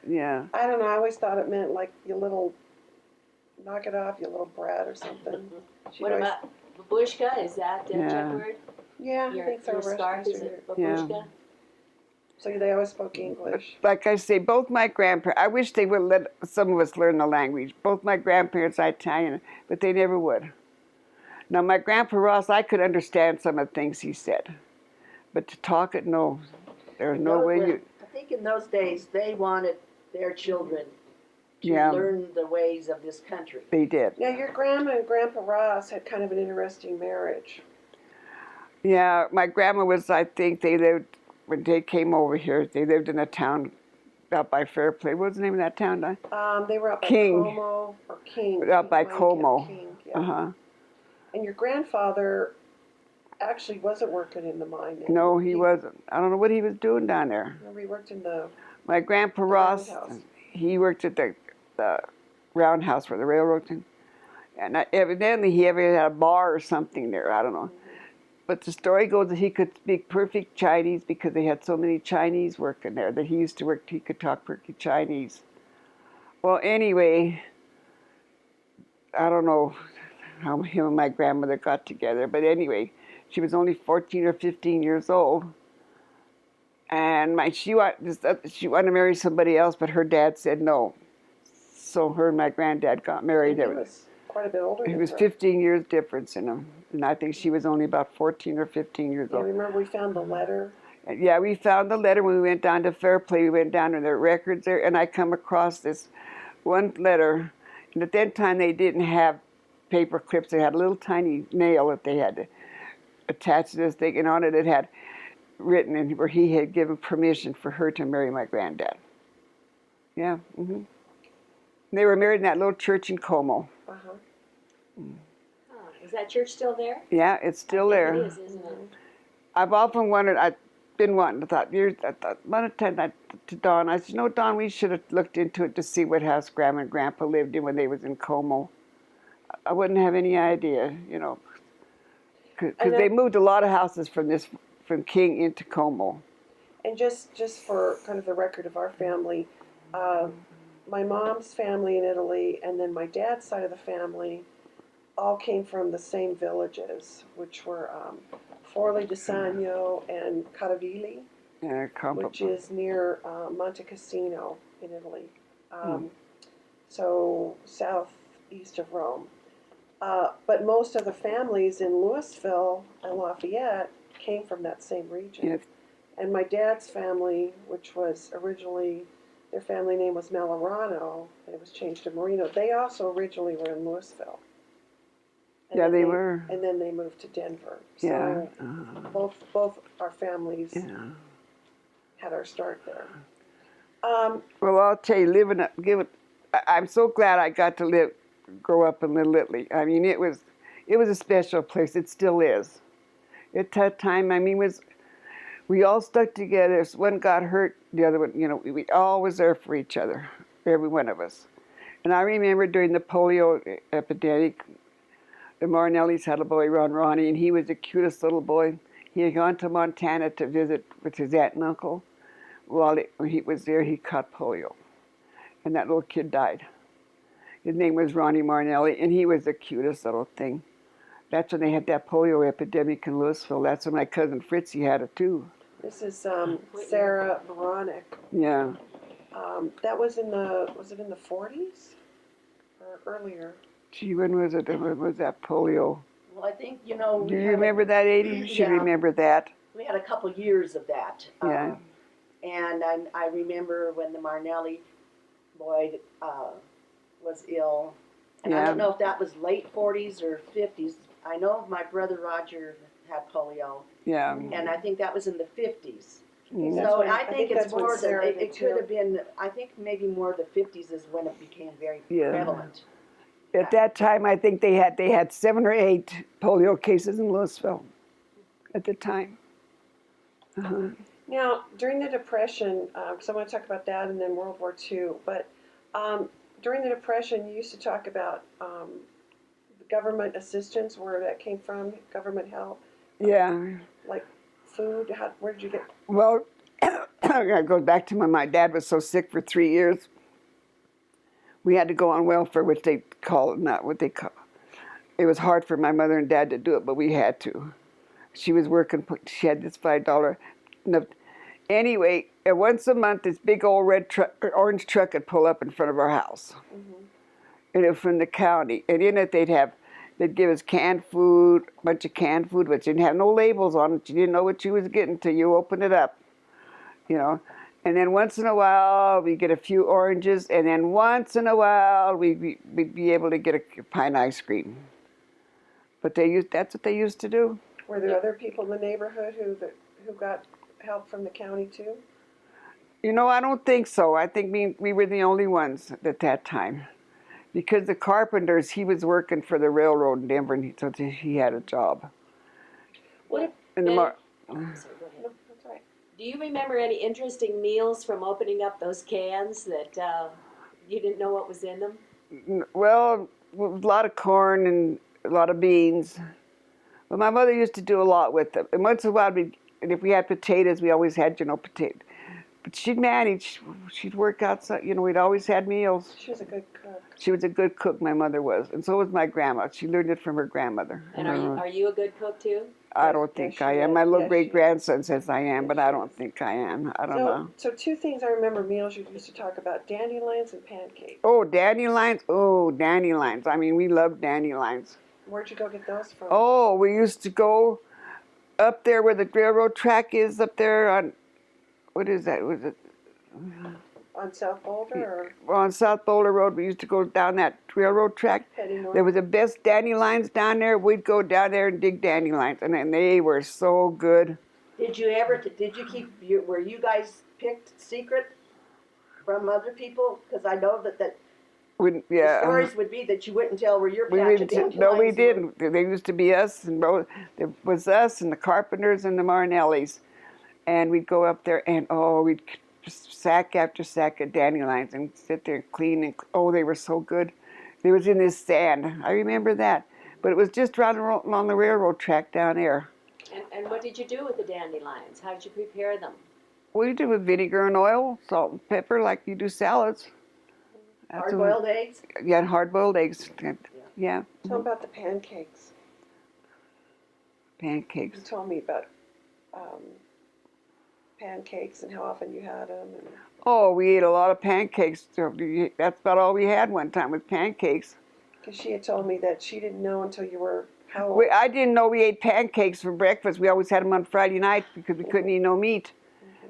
Yeah. I don't know. I always thought it meant like you little, knock it off, you little brat or something. What about babushka? Is that the Czech word? Yeah, I Your think so. scarf is it babushka? So they always spoke English. Like I say, both my grandparents, I wish they would let some of us learn the language. Both my grandparents are Italian, but they never would. Now, my grandpa Ross, I could understand some of the things he said. But to talk it, no. There's no way you... I think in those days, they wanted their children to Yeah. learn the ways of this country. They did. Now, your grandma and Grandpa Ross had kind of an interesting marriage. Yeah, my grandma was, I think, they lived, when they came over here, they lived in a town out by Fairplay. What was the name of that town? They were out by King. Como, or King. Out by Mine kept Como. King, yeah. Uh-huh. And your grandfather actually wasn't working in the mine. No, he wasn't. I don't know what he was doing down there. Remember, he worked in the... My grandpa Ross, roundhouse. he worked at the roundhouse for the railroad thing. And evidently he ever had a bar or something there. I don't know. But the story goes that he could speak perfect Chinese because they had so many Chinese working there that he used to work, he could talk perfect Chinese. Well, anyway, I don't know how him and my grandmother got together, but anyway, she was only 14 or 15 years old. And she wanted to marry somebody else, but her dad said no. So her and my granddad got married. And he was quite a bit older He than was her. 15 years difference in him. And I think she was only about 14 or 15 years Yeah, old. remember we found the letter? Yeah, we found the letter when we went down to Fairplay. We went down to their records there, and I come across this one letter. And at that time, they didn't have paper clips. They had a little tiny nail that they had to attach to this thing, and on it had written in where he had given permission for her to marry my granddad. Yeah. They were married in that little church in Como. Uh-huh. Oh, is that church still there? Yeah, it's still there. It is, isn't it? I've often wondered, I've been wanting, I thought, one time to Dawn, I said, no, Dawn, we should have looked into it to see what house Grandma and Grandpa lived in when they was in Como. I wouldn't have any idea, you know, because they moved a lot of houses from King into Como. And just for kind of the record of our family, my mom's family in Italy and then my dad's side of the family all came from the same villages, which were Forlì di Sagno and Caravilli, Yeah, which is near Monte Cassino in Italy, so southeast of Rome. But most of the families in Louisville and Lafayette came from that same region. Yes. And my dad's family, which was originally, their family name was Malorano, and it was changed to Marino. They also originally were in Louisville. And Yeah, then they were. And then they moved to Denver. So Yeah. both our families Yeah. had our start there. Well, I'll tell you, I'm so glad I got to grow up in Little Italy. I mean, it was a special place. It still is. At that time, I mean, we all stuck together. If one got hurt, the other one, you know, we all was there for each other, every one of us. And I remember during the polio epidemic, the Marinellis had a boy, Ronnie, and he was the cutest little boy. He had gone to Montana to visit with his aunt and uncle. While he was there, he caught polio, and that little kid died. His name was Ronnie Marinelli, and he was the cutest little thing. That's when they had that polio epidemic in Louisville. That's when my cousin Fritzy had it too. This is Sarah Beranek. Yeah. That was in the 40s or earlier? Gee, when was it? When was that polio? Well, I think, you know. Do you remember that, Adie? You should remember that. We had a couple years of that. Yeah. And I remember when the Marinelli boy was ill. And I don't know if that was late 40s or 50s. I know my brother Roger had polio. Yeah. And I think that was in the 50s. Mm. So I think it's that's when more Sarah than, did it could too. have been, I think maybe more the 50s is when it became very prevalent. At that time, I think they had 7 or 8 polio cases in Louisville at the time. Now, during the Depression, because I want to talk about that and then World War II, but during the Depression, you used to talk about government assistance, where that came from, government help, Yeah. like food. Where did you get? Well, it goes back to when my dad was so sick for 3 years. We had to go on welfare, which they call it, not what they call. It was hard for my mother and dad to do it, but we had to. She was working. She had this $5. Anyway, once a month, this big old orange truck would pull up in front of our house, and it was from the county. And in it, they'd give us canned food, a bunch of canned food, which didn't have no labels on it. You didn't know what you was getting till you opened it up, you know. And then once in a while, we get a few oranges, and then once in a while, we'd be able to get a pint ice cream. But that's what they used to do. Were there other people in the neighborhood who got help from the county too? You know, I don't think so. I think we were the only ones at that time. Because the carpenters, he was working for the railroad in Denver, and so he had a job. What? And sorry, go ahead. No, that's right. Do you remember any interesting meals from opening up those cans that you didn't know what was in them? Well, a lot of corn and a lot of beans. Well, my mother used to do a lot with them. And once in a while, and if we had potatoes, we always had, potatoes. But she'd manage. She'd work out, we'd always had meals. She was a good cook. She was a good cook, my mother was. And so was my grandma. She learned it from her grandmother. And are you a good cook too? I don't think I am. My little great grandson says I am, but I don't think I am. I don't know. So two things I remember meals you used to talk about: dandelions and pancakes. Oh, dandelions. Oh, dandelions. I mean, we love dandelions. Where'd you go get those from? Oh, we used to go up there where the railroad track is up there on, what is that? Was it? On South Boulder or? Well, on South Boulder Road, we used to go down that railroad track. Heading north? There was the best dandelions down there. We'd go down there and dig dandelions, and they were so good. Did you keep, were you guys picked secret from other people? Because I know that the stories would be that you wouldn't tell where your patch of dandelions No, we were. didn't. There used to be us, and there was us and the Carpenters and the Marnellis. And we'd go up there, and we'd just sack after sack of dandelions and sit there and clean. And they were so good. It was in this sand. I remember that. But it was just right along the railroad track down there. And what did you do with the dandelions? How did you prepare them? We did with vinegar and oil, salt and pepper, like you do salads. Hard-boiled eggs? Yeah, hard-boiled eggs. Yeah. Tell me about the pancakes. Pancakes. You told me about pancakes and how often you had them. Oh, we ate a lot of pancakes. That's about all we had one time, was pancakes. Because she had told me that she didn't know until you were how old? I didn't know we ate pancakes for breakfast. We always had them on Friday night because we couldn't eat no meat.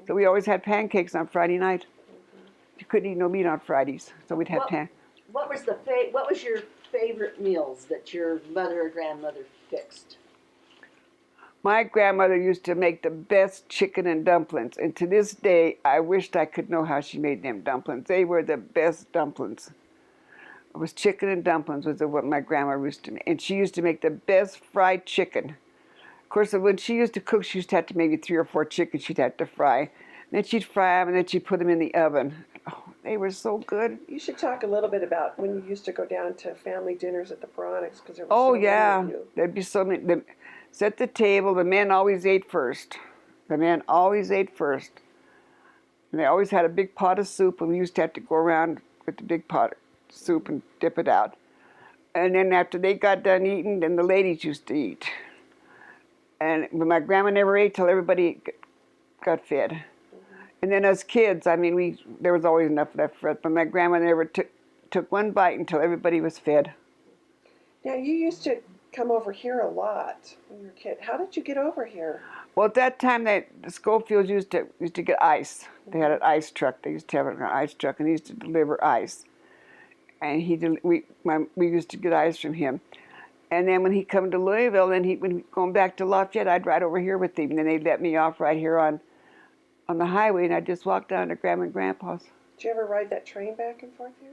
So we always had pancakes on Friday night. You couldn't eat no meat on Fridays, so we'd have pancakes. What was your favorite meals that your mother or grandmother fixed? My grandmother used to make the best chicken and dumplings, and to this day, I wished I could know how she made them dumplings. They were the best dumplings. It was chicken and dumplings was what my grandma used to make, and she used to make the best fried chicken. Of course, when she used to cook, she used to have to maybe 3 or 4 chickens she'd have to fry. And then she'd fry them, and then she'd put them in the oven. Oh, they were so good. You should talk a little bit about when you used to go down to family dinners at the Beraneks, because there were so many of you. There'd be so many. Set the table. The men always ate first. The men always ate first. And they always had a big pot of soup, and we used to have to go around with the big pot of soup and dip it out. And then after they got done eating, then the ladies used to eat. And my grandma never ate till everybody got fed. And then as kids, I mean, there was always enough left for us, but my grandma never took one bite until everybody was fed. Now, you used to come over here a lot when you were a kid. How did you get over here? Well, at that time, the Schofields used to get ice. They had an ice truck. They used to have an ice truck, and he used to deliver ice. And we used to get ice from him. And then when he come to Louisville, when going back to Lafayette, I'd ride over here with him. And then they'd let me off right here on the highway, and I'd just walk down to Grandma and Grandpa's. Did you ever ride that train back and forth here?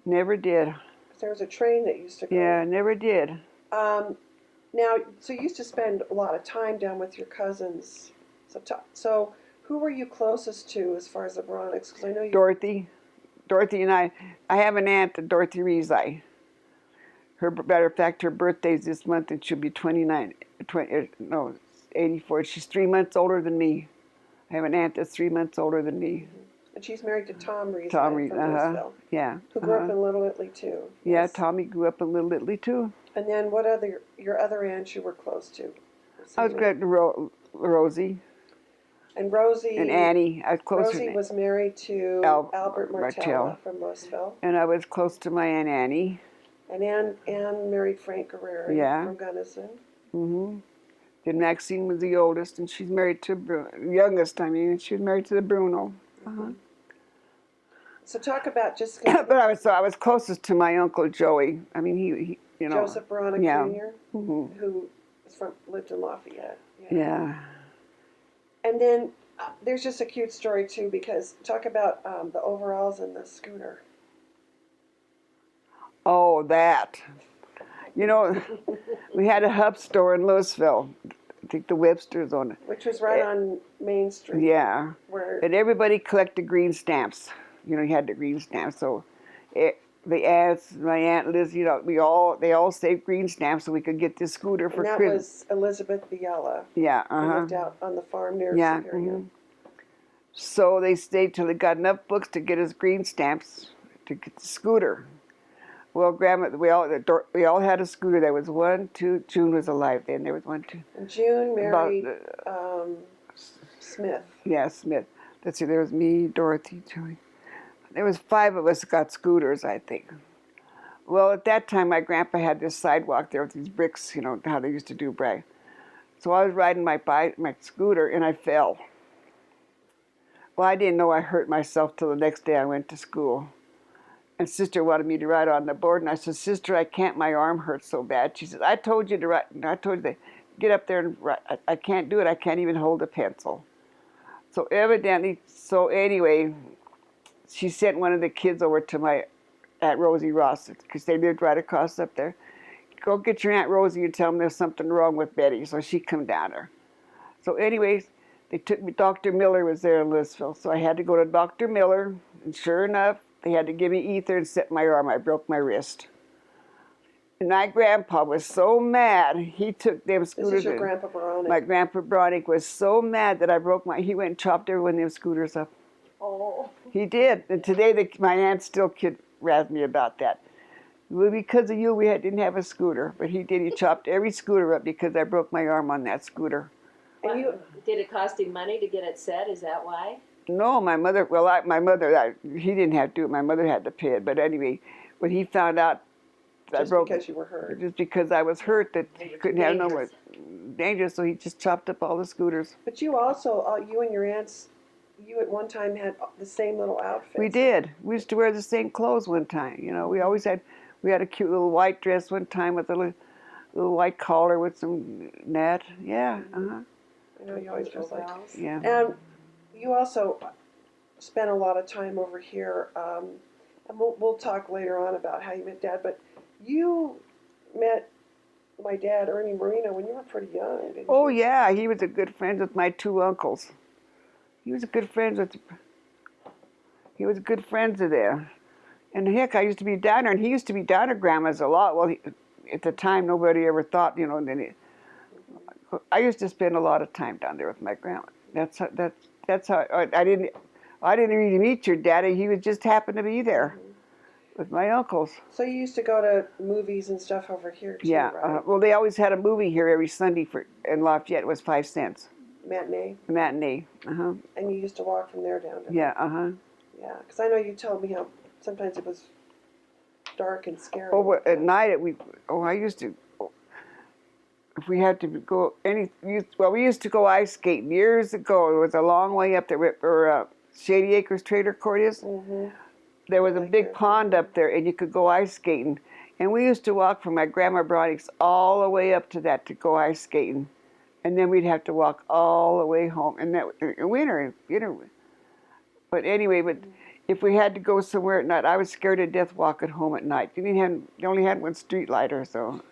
Never did. 'Cause there was a train that used to go. Yeah, never did. Now, so you used to spend a lot of time down with your cousins. So who were you closest to as far as the Beraneks? Because I know you. Dorothy and I have an aunt, Dorothy Rizai. Matter of fact, her birthday's this month, and she'll be 84. She's 3 months older than me. I have an aunt that's 3 months older than me. And she's married to Tom Reese Tom from Reese, Louisville. Yeah. Who grew up in Little Italy too. Yeah, Yes. Tommy grew up in Little Italy too. And then what your other aunts you were close to? I was glad to Rosie And Rosie. and Annie. I was close Rosie to was married to Martell. Albert Martella from Louisville. And I was close to my Aunt Annie. And Ann married Frank Guerrero from Gunnison. Mm-hmm. Then Maxine was the oldest, and she's married to youngest. I mean, she was married to the Bruno. So talk about just. But I was closest to my Uncle Joey. I mean, he Joseph Beranek Jr., Mm-hmm. who lived in Lafayette. Yeah. And then there's just a cute story too, because talk about the overalls and the scooter. Oh, that. You know, we had a hub store in Louisville. I think the Webster's on it. Which was right on Main Street. Yeah. Where And everybody collected green stamps. You know, you had the green stamps. So the aunts, my Aunt Liz, you know, they all saved green stamps so we could get this scooter for and that Christmas. was Elizabeth Biella. Yeah, Who lived out on the farm near Superior. Mhm. So they stayed till they got enough books to get us green stamps to get the scooter. Well, Grandma, we all had a scooter. There was one, two. June was alive then. There was one, two. And June married About, Smith. yeah, Smith. Let's see. There was me, Dorothy, Joey. There was 5 of us got scooters, I think. Well, at that time, my grandpa had this sidewalk there with these bricks. You know how they used to do brag. So I was riding my scooter and I fell. Well, I didn't know I hurt myself till the next day I went to school. And Sister wanted me to ride on the board, and I said, Sister, I can't, my arm hurts so bad. She said, I told you to ride, I told you to get up there and ride. I can't do it, I can't even hold a pencil. So anyway, she sent one of the kids over to my Aunt Rosie Ross, because they lived right across up there. Go get your Aunt Rosie and tell them there's something wrong with Betty. So she come down there. So anyways, they took me, Dr. Miller was there in Louisville, so I had to go to Dr. Miller, and sure enough, they had to give me ether and set my arm. I broke my wrist. And my grandpa was so mad, he took them scooters. This is your Grandpa Beranek. My Grandpa Beranek was so mad that I broke he went and chopped every one of them scooters up. Oh. He did. And today my aunt still razz me about that. Well, because of you, didn't have a scooter. But he did. He chopped every scooter up because I broke my arm on that scooter. And you, did it cost him money to get it set? Is that why? No, my mother, he didn't have to do it. My mother had to pay it. But anyway, when he found out that I broke because you were hurt. Just because I was hurt, that he couldn't have no more dangerous, so he just chopped up all the scooters. But you also, you and your aunts, you at one time had the same little outfits. We did. We used to wear the same clothes one time. You know, we had a cute little white dress one time with a little white collar with some net. Yeah, I know you always dress like. Yeah. And you also spent a lot of time over here, and we'll talk later on about how you met Dad, but you met my dad, Ernie Marino, when you were pretty young, didn't Oh, you? yeah, he was a good friend with my 2 uncles. He was a good friend with them. And heck, I used to be down there, and he used to be down at Grandma's a lot. Well, at the time, nobody ever thought, you know, I used to spend a lot of time down there with my grandma. That's how I didn't really meet your daddy. He was just happened to be there with my uncles. So you used to go to movies and stuff over here too, Yeah. right? Well, they always had a movie here every Sunday in Lafayette. It was 5 cents. Matinee. A matinee. And you used to walk from there down to. Yeah. Yeah, because I know you told me how sometimes it was dark and scary. Oh, at night I used to. If we had to go we used to go ice skating years ago. It was a long way up there where Shady Acres Trader Court is. Mm-hmm. There was a big pond up there, and you could go ice skating. And we used to walk from my Grandma Beranek's all the way up to that to go ice skating. And then we'd have to walk all the way home. And that in winter. But anyway, if we had to go somewhere at night, I was scared to death walking home at night. You only had one street light or so.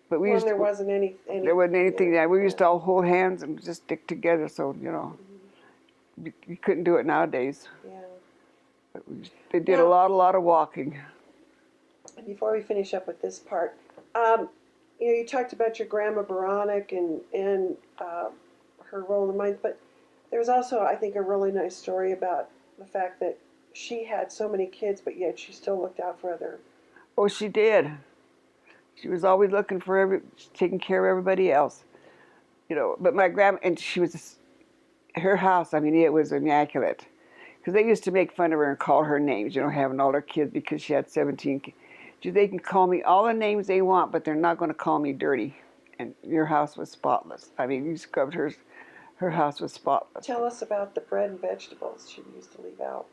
But There wasn't any there wasn't anything. Yeah, we used to all hold hands and just stick together. So you couldn't do it nowadays. Yeah. But they did a lot of walking. And before we finish up with this part, you talked about your Grandma Beranek and her role in mine, but there was also, I think, a really nice story about the fact that she had so many kids, but yet she still looked out for other. Oh, she did. She was always looking for taking care of everybody else, you know. But my grandma, and her house, I mean, it was immaculate. Because they used to make fun of her and call her names, you know, having all her kids because she had 17 kids. They can call me all the names they want, but they're not going to call me dirty. And your house was spotless. I mean, you scrubbed her house was spotless. Tell us about the bread and vegetables she used to leave out.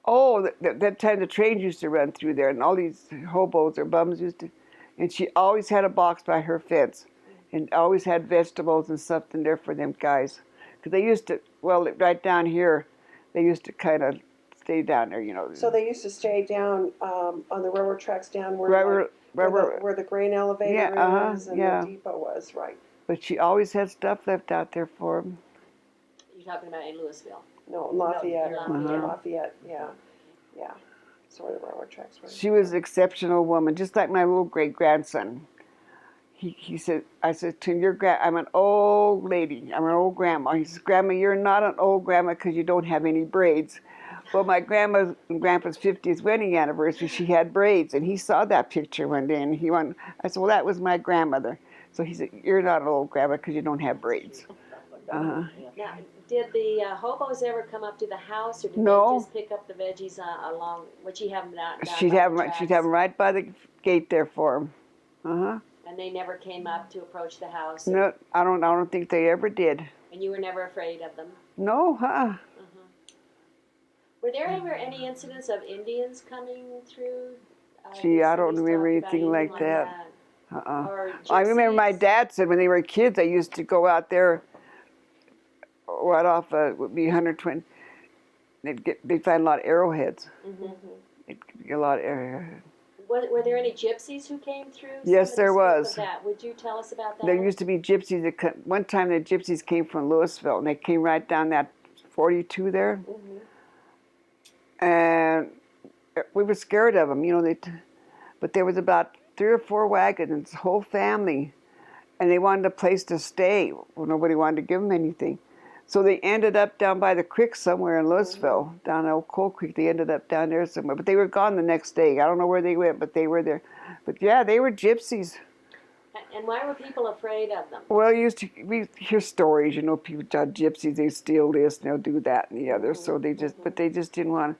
Oh, that time the trains used to run through there, and all these hobos or bums used to, and she always had a box by her fence, and always had vegetables and something there for them guys. Because they used to, right down here, they used to kind of stay down there, you know. So they used to stay down on the railroad tracks down where the grain elevator is and the depot was, right? But she always had stuff left out there for them. You're talking about in Louisville? No, Lafayette. No, Lafayette, yeah. So where the railroad tracks were. She was an exceptional woman, just like my little great-grandson. He said, I said to him, I'm an old lady. I'm an old grandma. He says, Grandma, you're not an old grandma because you don't have any braids. Well, my grandma's and grandpa's 50th wedding anniversary, she had braids, and he saw that picture one day, and he went. I said, "Well, that was my grandmother." So he said, "You're not an old grandma because you don't have braids." Yeah. Now, did the hobos ever come up to the house, or did No. they just pick up the veggies along? Would she have them down She'd by have the them. She'd tracks? have them right by the gate there for him. And they never came up to approach the house. No, I don't think they ever did. And you were never afraid of them. No, Were there ever any incidents of Indians coming through? Gee, I don't Cities remember talked about anything like that. Or I remember my gypsies? dad said when they were kids, they used to go out there right off would be 120. They'd find a lot of arrowheads. They'd get a lot of arrowheads. Were there any gypsies who came through? Yes, Somebody there spoke was. of that. Would you tell us about that? There used to be gypsies that one time the gypsies came from Louisville, and they came right down that 42 there. And we were scared of them, you know. But there was about 3 or 4 wagons and this whole family, and they wanted a place to stay. Well, nobody wanted to give them anything. So they ended up down by the creek somewhere in Louisville, down Old Coal Creek. They ended up down there somewhere. But they were gone the next day. I don't know where they went, but they were there. But yeah, they were gypsies. And why were people afraid of them? Well, we hear stories, you know, people about gypsies, they steal this and they'll do that and the other. So they just didn't want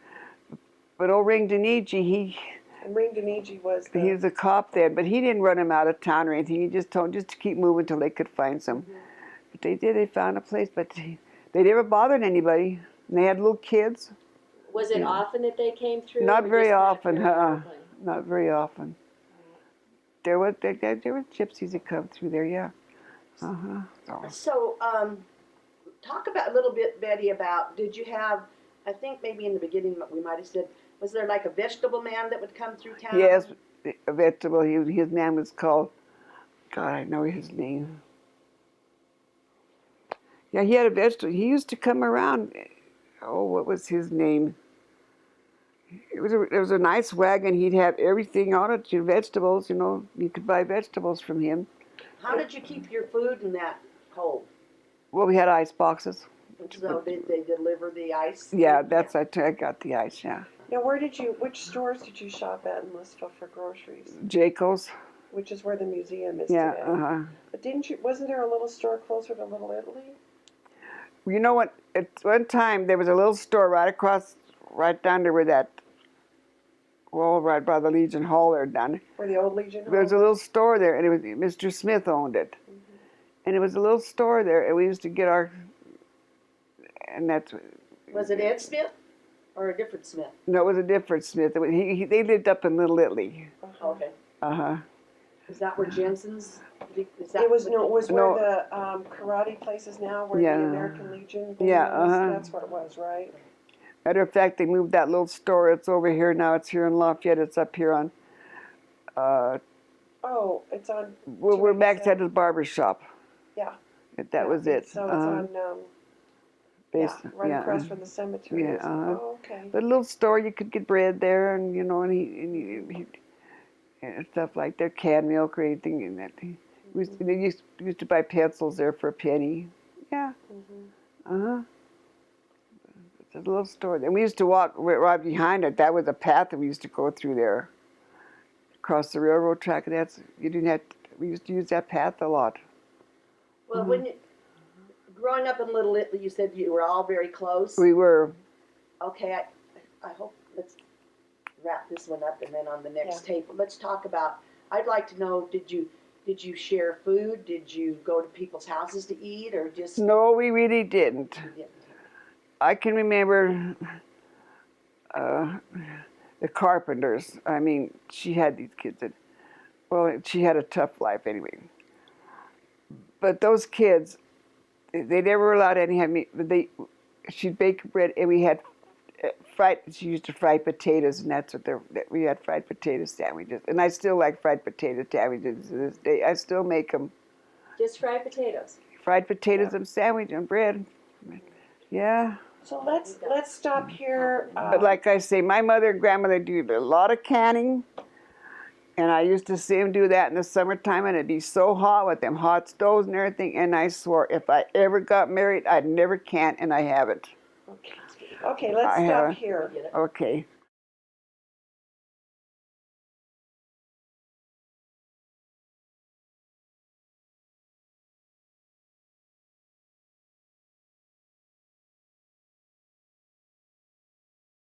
to. But old Ring Deniji, And Ring Deniji was the... he was a cop then, but he didn't run him out of town or anything. He just told them just to keep moving till they could find some. But they did. They found a place, but they never bothered anybody. And they had little kids. Was it often that they came through? Not or very just often, periodically? Not very often. There were gypsies that come through there, yeah. So, talk about a little bit, Betty, about, did you have, I think maybe in the beginning we might have said, was there like a vegetable man that would come through town? Yes, a vegetable. His name was called, God, I know his name. Yeah, he had a vegetable. He used to come around. Oh, what was his name? It was a nice wagon. He'd have everything on it, your vegetables, you know. You could buy vegetables from him. How did you keep your food in that cold? Well, we had ice boxes. So did they deliver the ice? Yeah, I got the ice, yeah. Now, which stores did you shop at in Louisville for groceries? Jayco's. Which is where the museum is Yeah, today. But wasn't there a little store closer to Little Italy? You know what? At one time, there was a little store right down there where that, well, right by the Legion Hall there down there. Where the old Legion Hall? There was a little store there, and it was Mr. Smith owned it. And it was a little store there, and we used to get and that's... Was it Ed Smith or a different Smith? No, it was a different Smith. They lived up in Little Italy. Okay. Is that where Jensen's? It was where the karate place is now, where the American Legion thing was. That's what it was, right? Matter of fact, they moved that little store. It's over here now. It's here in Lafayette. It's up here on... it's on... we're back at the barber shop. Yeah. That was it. So it's on... right across from the cemetery. Yeah, Oh, okay. But a little store, you could get bread there, and you know, and he and stuff like that, canned milk or anything. And that they used to buy pencils there for a penny. Yeah. It's a little store. And we used to walk right behind it. That was a path that we used to go through there, across the railroad track. And we used to use that path a lot. Well, growing up in Little Italy, you said you were all very close. We were. Okay, I hope, let's wrap this one up, and then on the next tape, let's talk about, I'd like to know, did you share food? Did you go to people's houses to eat, or just... No, we really didn't. You didn't. I can remember the Carpenters. I mean, she had these kids she had a tough life anyway. But those kids, they never allowed any have meat. She'd bake bread, and we had she used to fry potatoes, and that's what we had, fried potato sandwiches. And I still like fried potato sandwiches to this day. I still make them. Just fried potatoes? Fried potatoes and sandwich and bread. Yeah. So let's stop here. But like I say, my mother and grandmother do a lot of canning. And I used to see them do that in the summertime, and it'd be so hot with them hot stoves and everything. And I swore if I ever got married, I'd never can, and I haven't. Okay. Okay, let's I have stop here. Okay.